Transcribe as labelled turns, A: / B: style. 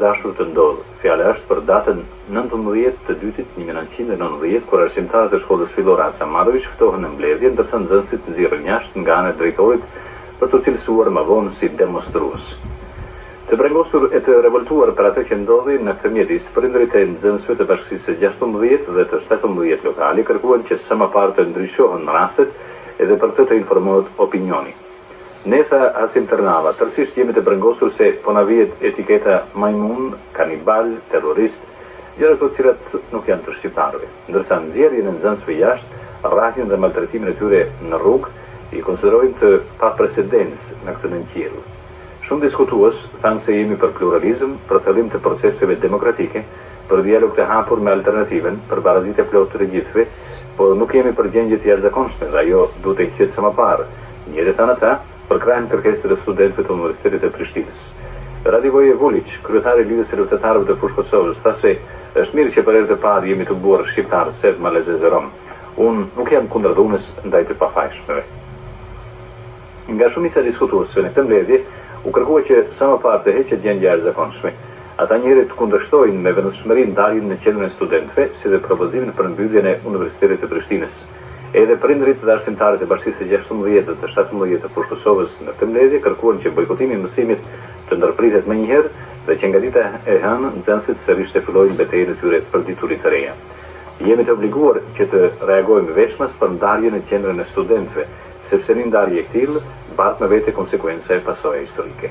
A: Dashur të ndodhë. Fjala është për datën 19/2/1990, kur arsimtarët e shkollës fillore Aca Madović ftohen në mbledhje, ndërsa nxënësit nxirren jashtë nga ana e drejtorit për të cilësuar më vonë si demonstrues. Të brengosur e të revoltuar për atë që ndodhi në këtë mjedis, prindërit e nxënësve të bashkisë së 16 dhe të 17 lokali kërkuan që sa më parë të ndryshohen rastet edhe për të informohet opinioni. Ne, tha Asim Tërnava, tërësisht jemi të brengosur se po na vihet etiketa majmun, kanibal, terrorist, gjëra të cilat nuk janë të shqiptarëve, ndërsa nxjerrjen e nxënësve jashtë, rrahjen dhe maltretimin e tyre në rrugë i konsiderojmë të paprecedens në këtë nënqjellë. Shumë diskutues thanë se jemi për pluralizëm, për thellim të proceseve demokratike, për dialog të hapur me alternativen, për barazitë plot të gjithëve, por nuk jemi për gjendje të jashtëzakonshme dhe ajo duhet të qetë së më parë. Njëri thanë ata, për krajnë kërkesë të studentëve të Universitetit të Prishtinës. Radivoje Vulić, kryetari i Lidhjes së Lutetarëve të Fushë Kosovës, tha se është mirë që për herë të parë jemi të buar shqiptarë së Malezëzerom. Unë nuk jam kundër dhunës ndaj të pafajshmeve. Nga shumica e diskutuesve në këtë mbledhje u kërkua që sa më parë të heqet gjendja e jashtëzakonshme. Ata njerëzit kundërshtojnë me vendosmëri ndarjen në qendrën e studentëve, si dhe propozimin për mbylljen e Universitetit të Prishtinës. Edhe prindërit dhe arsimtarët e bashkisë së 16 dhe të 17 të Fushë Kosovës në këtë mbledhje kërkuan që bojkotimi i mësimit të ndërpritet menjëherë dhe që nga dita e hënë nxënësit sërish të fillojnë betejën e tyre për diturit të reja. Jemi të obliguar që të reagojmë veçmas për ndarjen e qendrën e studentëve, sepse një ndarje e tillë bartë me vete konsekuenca e pasojë historike.